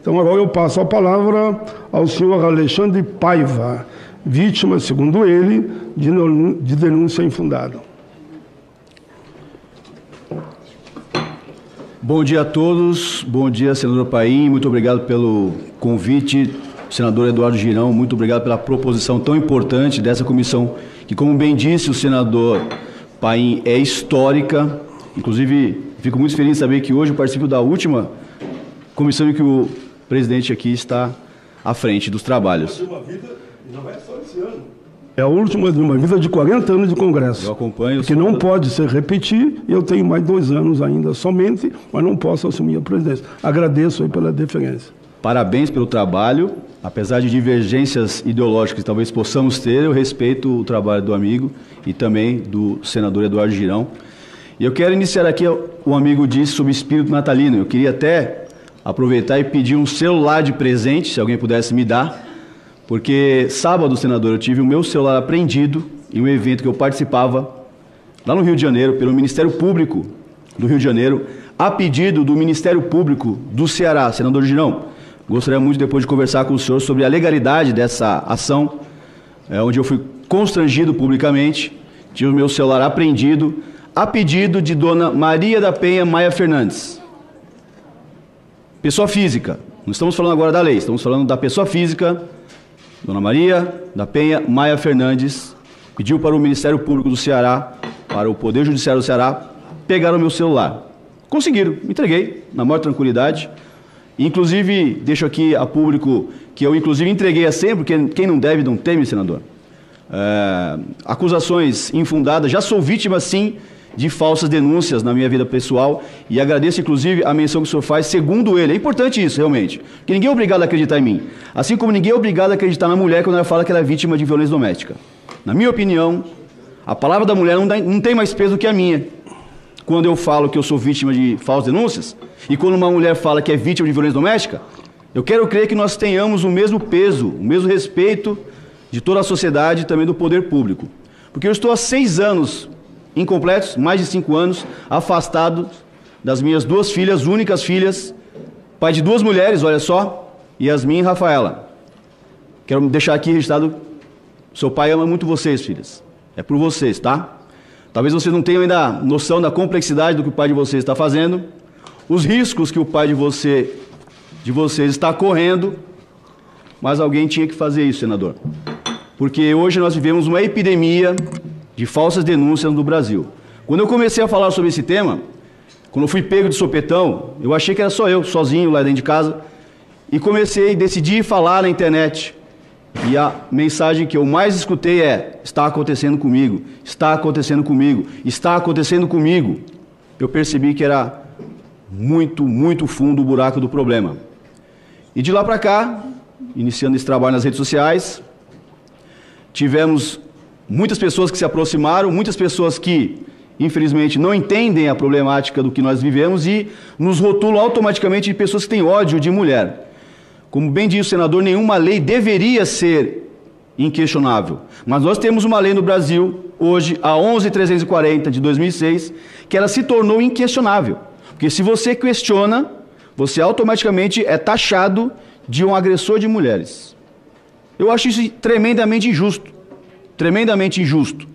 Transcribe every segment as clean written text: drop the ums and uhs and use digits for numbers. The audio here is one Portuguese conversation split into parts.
Então agora eu passo a palavra ao senhor Alexandre Paiva, vítima, segundo ele, de denúncia infundada. Bom dia a todos, bom dia, senador Paim, muito obrigado pelo convite. Senador Eduardo Girão, muito obrigado pela proposição tão importante dessa comissão, que, como bem disse o senador Paim, é histórica. Inclusive, fico muito feliz de saber que hoje eu participo da última comissão em que o presidente aqui está à frente dos trabalhos. Não é só esse ano. É a última de uma vida de 40 anos de Congresso. Eu acompanho. Que não pode se repetir, e eu tenho mais 2 anos ainda somente, mas não posso assumir a presidência. Agradeço aí pela deferência. Parabéns pelo trabalho. Apesar de divergências ideológicas que talvez possamos ter, eu respeito o trabalho do amigo e também do senador Eduardo Girão. E eu quero iniciar aqui, o amigo disse sobre espírito natalino. Eu queria até aproveitar e pedir um celular de presente, se alguém pudesse me dar, porque sábado, senador, eu tive o meu celular apreendido em um evento que eu participava lá no Rio de Janeiro, pelo Ministério Público do Rio de Janeiro, a pedido do Ministério Público do Ceará. Senador Girão, gostaria muito depois de conversar com o senhor sobre a legalidade dessa ação, onde eu fui constrangido publicamente, tive o meu celular apreendido, a pedido de dona Maria da Penha Maia Fernandes. Pessoa física, não estamos falando agora da lei, estamos falando da pessoa física. Dona Maria da Penha Maia Fernandes pediu para o Ministério Público do Ceará, para o Poder Judiciário do Ceará, pegar o meu celular. Conseguiram, me entreguei, na maior tranquilidade. Inclusive, deixo aqui a público que eu, inclusive, entreguei a senha, porque quem não deve não teme, senador. Acusações infundadas, já sou vítima, sim, de falsas denúncias na minha vida pessoal, e agradeço, inclusive, a menção que o senhor faz, segundo ele. É importante isso, realmente, porque ninguém é obrigado a acreditar em mim, assim como ninguém é obrigado a acreditar na mulher quando ela fala que ela é vítima de violência doméstica. Na minha opinião, a palavra da mulher não tem mais peso do que a minha. Quando eu falo que eu sou vítima de falsas denúncias, e quando uma mulher fala que é vítima de violência doméstica, eu quero crer que nós tenhamos o mesmo peso, o mesmo respeito de toda a sociedade e também do poder público. Porque eu estou há 6 anos incompletos, mais de 5 anos, afastado das minhas 2 filhas, únicas filhas, pai de 2 mulheres, olha só, Yasmin e Rafaela. Quero deixar aqui registrado, seu pai ama muito vocês, filhas. É por vocês, tá? Talvez vocês não tenham ainda noção da complexidade do que o pai de vocês está fazendo, os riscos que o pai de vocês está correndo, mas alguém tinha que fazer isso, senador. Porque hoje nós vivemos uma epidemia de falsas denúncias no Brasil. Quando eu comecei a falar sobre esse tema, quando eu fui pego de sopetão, eu achei que era só eu, sozinho, lá dentro de casa, e decidi falar na internet. E a mensagem que eu mais escutei é: está acontecendo comigo, está acontecendo comigo, está acontecendo comigo. Eu percebi que era muito, muito fundo o buraco do problema. E de lá para cá, iniciando esse trabalho nas redes sociais, tivemos muitas pessoas que se aproximaram, muitas pessoas que, infelizmente, não entendem a problemática do que nós vivemos e nos rotulam automaticamente de pessoas que têm ódio de mulher. Como bem disse o senador, nenhuma lei deveria ser inquestionável. Mas nós temos uma lei no Brasil, hoje, a 11.340 de 2006, que ela se tornou inquestionável. Porque se você questiona, você automaticamente é taxado de um agressor de mulheres. Eu acho isso tremendamente injusto. Tremendamente injusto.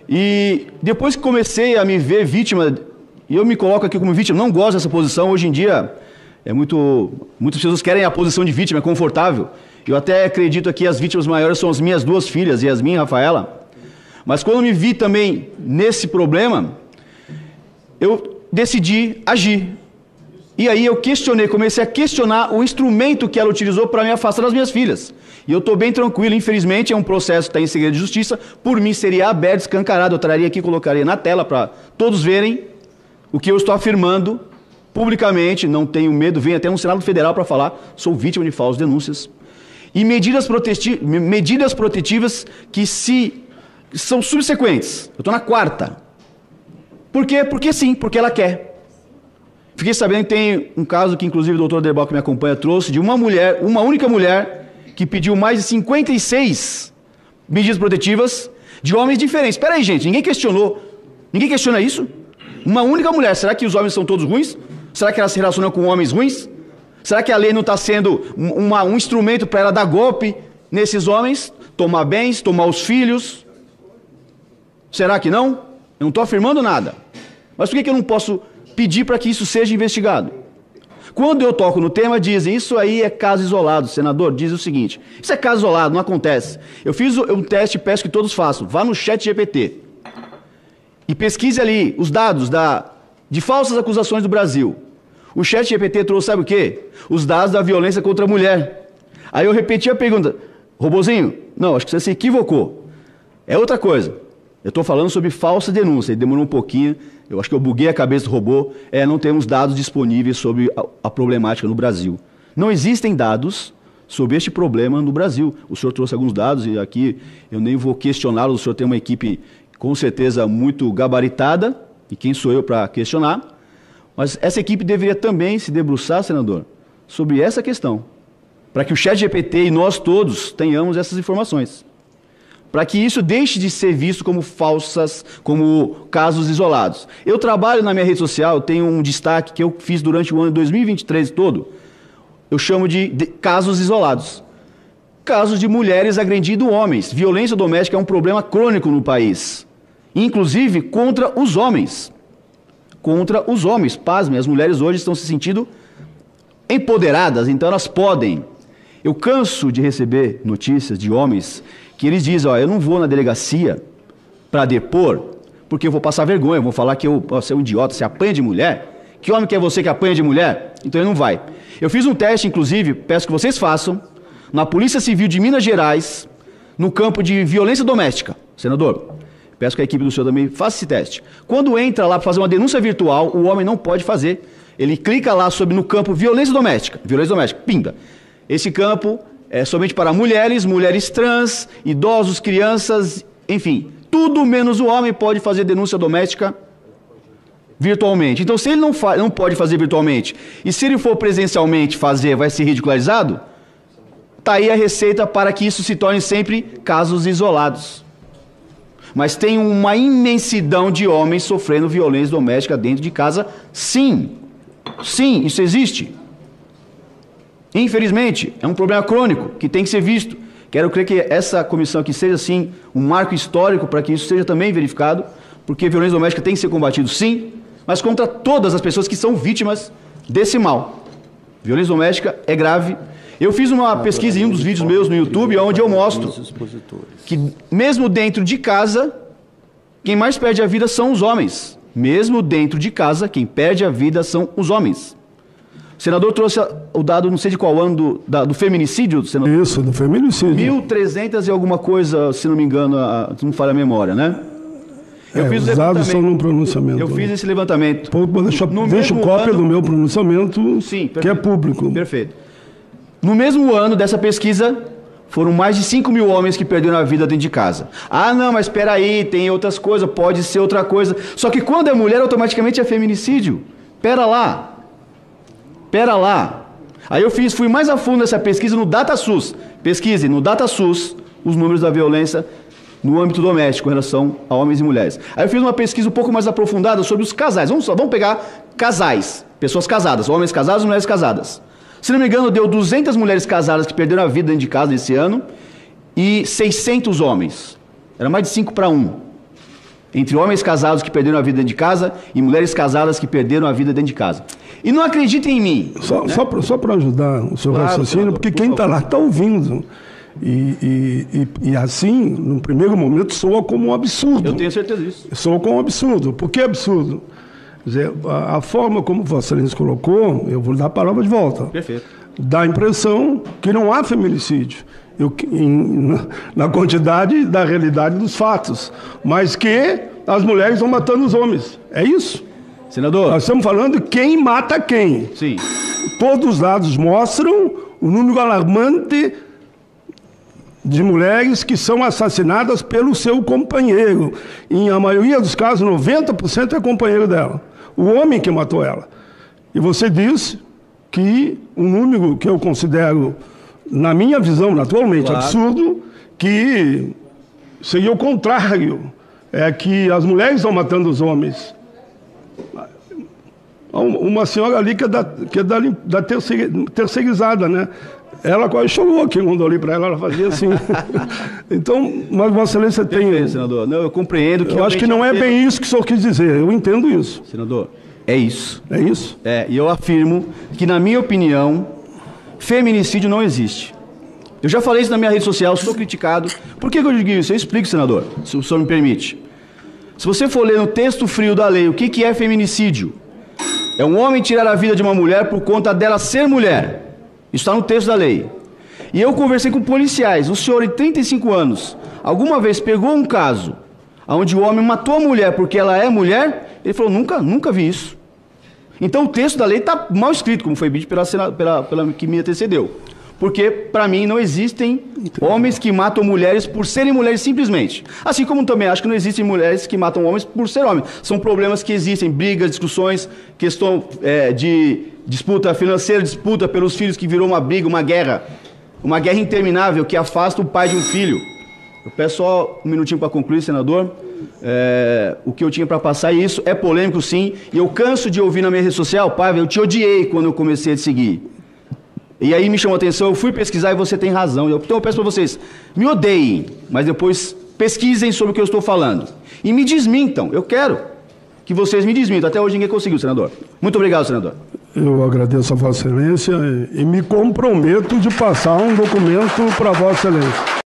E depois que comecei a me ver vítima, e eu me coloco aqui como vítima, não gosto dessa posição, hoje em dia... muitas pessoas querem a posição de vítima, é confortável. Eu até acredito que as vítimas maiores são as minhas 2 filhas, Yasmin e Rafaela. Mas quando eu me vi também nesse problema, eu decidi agir. E aí eu comecei a questionar o instrumento que ela utilizou para me afastar das minhas filhas. E eu estou bem tranquilo, infelizmente é um processo que está em segredo de justiça, por mim seria aberto, escancarado, eu traria aqui, colocaria na tela para todos verem o que eu estou afirmando publicamente, não tenho medo, venho até no Senado Federal para falar, sou vítima de falsas denúncias. E medidas protetivas que são subsequentes. Eu estou na 4ª. Por quê? Porque sim, porque ela quer. Fiquei sabendo que tem um caso que, inclusive, o doutor Derbal, que me acompanha, trouxe, de uma única mulher, que pediu mais de 56 medidas protetivas de homens diferentes. Espera aí, gente, ninguém questionou. Ninguém questiona isso? Uma única mulher. Será que os homens são todos ruins? Será que ela se relaciona com homens ruins? Será que a lei não está sendo um instrumento para ela dar golpe nesses homens? Tomar bens, tomar os filhos? Será que não? Eu não estou afirmando nada. Mas por que eu não posso pedir para que isso seja investigado? Quando eu toco no tema, dizem, isso aí é caso isolado, senador. Diz o seguinte, isso é caso isolado, não acontece. Eu fiz um teste e peço que todos façam. Vá no ChatGPT e pesquise ali os dados de falsas acusações do Brasil. O ChatGPT trouxe, sabe o quê? Os dados da violência contra a mulher. Aí eu repeti a pergunta, robozinho, não, acho que você se equivocou. É outra coisa. Eu estou falando sobre falsa denúncia, ele demorou um pouquinho, eu acho que eu buguei a cabeça do robô, não temos dados disponíveis sobre a problemática no Brasil. Não existem dados sobre este problema no Brasil. O senhor trouxe alguns dados e aqui eu nem vou questioná-lo, o senhor tem uma equipe com certeza muito gabaritada, e quem sou eu para questionar, mas essa equipe deveria também se debruçar, senador, sobre essa questão, para que o ChatGPT e nós todos tenhamos essas informações. Para que isso deixe de ser visto como falsas, como casos isolados. Eu trabalho na minha rede social, tenho um destaque que eu fiz durante o ano de 2023 todo, eu chamo de casos isolados. Casos de mulheres agredindo homens. Violência doméstica é um problema crônico no país, inclusive contra os homens. Contra os homens, pasmem, as mulheres hoje estão se sentindo empoderadas, então elas podem. Eu canso de receber notícias de homens que eles dizem, eu não vou na delegacia para depor, porque eu vou passar vergonha, vou falar que você é um idiota, você apanha de mulher? Que homem que é você que apanha de mulher? Então ele não vai. Eu fiz um teste, inclusive, peço que vocês façam, na Polícia Civil de Minas Gerais, no campo de violência doméstica. Senador, peço que a equipe do senhor também faça esse teste. Quando entra lá para fazer uma denúncia virtual, o homem não pode fazer. Ele clica lá no campo violência doméstica, pimba. Esse campo é somente para mulheres, mulheres trans, idosos, crianças, enfim. Tudo menos o homem pode fazer denúncia doméstica virtualmente. Então, se ele não pode fazer virtualmente, e se ele for presencialmente fazer, vai ser ridicularizado, está aí a receita para que isso se torne sempre casos isolados. Mas tem uma imensidão de homens sofrendo violência doméstica dentro de casa, sim. Sim, isso existe. Infelizmente, é um problema crônico que tem que ser visto. Quero crer que essa comissão aqui seja, sim, um marco histórico para que isso seja também verificado, porque violência doméstica tem que ser combatido, sim, mas contra todas as pessoas que são vítimas desse mal. Violência doméstica é grave. Eu fiz uma pesquisa em um dos vídeos meus no YouTube, onde eu mostro que, mesmo dentro de casa, quem mais perde a vida são os homens. Mesmo dentro de casa, quem perde a vida são os homens. O senador trouxe o dado, não sei de qual ano, do feminicídio, senador? Isso, do feminicídio. 1.300 e alguma coisa, se não me engano, se não falha a memória, né? Os dados são no pronunciamento. Eu fiz esse levantamento. Deixa cópia do meu pronunciamento, sim, que é público. Perfeito. No mesmo ano dessa pesquisa, foram mais de 5 mil homens que perderam a vida dentro de casa. Ah, não, mas espera aí, tem outras coisas, pode ser outra coisa. Só que quando é mulher, automaticamente é feminicídio. Pera lá. Aí eu fui mais a fundo nessa pesquisa no DataSUS. Pesquise no DataSUS os números da violência no âmbito doméstico em relação a homens e mulheres. Aí eu fiz uma pesquisa um pouco mais aprofundada sobre os casais. Vamos pegar casais, pessoas casadas, homens casados e mulheres casadas. Se não me engano, deu 200 mulheres casadas que perderam a vida dentro de casa esse ano e 600 homens. Era mais de 5 para 1. Entre homens casados que perderam a vida dentro de casa e mulheres casadas que perderam a vida dentro de casa. E não acreditem em mim. Só para ajudar o seu raciocínio, porque quem está lá está ouvindo. E assim, no primeiro momento, soa como um absurdo. Eu tenho certeza disso. Soa como um absurdo. Por que absurdo? Quer dizer, a forma como Vossa Excelência colocou, eu vou dar a palavra de volta. Perfeito. Dá a impressão que não há feminicídio. Na quantidade da realidade dos fatos. Mas que as mulheres estão matando os homens. É isso? Senador. Nós estamos falando de quem mata quem. Sim. Todos os dados mostram o número alarmante de mulheres que são assassinadas pelo seu companheiro. Em a maioria dos casos, 90% é companheiro dela. O homem que matou ela. E você disse que um número que eu considero, na minha visão, atualmente absurdo, que seria o contrário. É que as mulheres estão matando os homens. uma senhora ali que é da terceirizada, né? Ela quase chorou aqui quando eu olhei para ela fazia assim. Então, mas Vossa Excelência tem... Perfeito, senador. Não, eu compreendo que... Eu acho que não é bem isso que o senhor quis dizer, eu entendo isso. Senador, é isso. É isso? E eu afirmo que, na minha opinião, feminicídio não existe. Eu já falei isso na minha rede social, sou criticado. Por que eu digo isso? Eu explico, senador, se o senhor me permite. Se você for ler no texto frio da lei o que é feminicídio, é um homem tirar a vida de uma mulher por conta dela ser mulher. Isso está no texto da lei. E eu conversei com policiais. O senhor, em 35 anos, alguma vez pegou um caso onde o homem matou a mulher porque ela é mulher? Ele falou, nunca vi isso. Então o texto da lei está mal escrito, como foi dito pela que me antecedeu. Porque, para mim, não existem homens que matam mulheres por serem mulheres simplesmente. Assim como também acho que não existem mulheres que matam homens por ser homens. São problemas que existem, brigas, discussões, questão de disputa financeira, disputa pelos filhos que virou uma briga, uma guerra interminável que afasta o pai de um filho. Eu peço só um minutinho para concluir, senador. O que eu tinha para passar, e isso é polêmico sim, e eu canso de ouvir na minha rede social, Paiva, eu te odiei quando eu comecei a te seguir. E aí me chamou a atenção, eu fui pesquisar e você tem razão. Então eu peço para vocês, me odeiem, mas depois pesquisem sobre o que eu estou falando. E me desmintam, eu quero que vocês me desmintam. Até hoje ninguém conseguiu, senador. Muito obrigado, senador. Eu agradeço a Vossa Excelência e me comprometo de passar um documento para Vossa Excelência.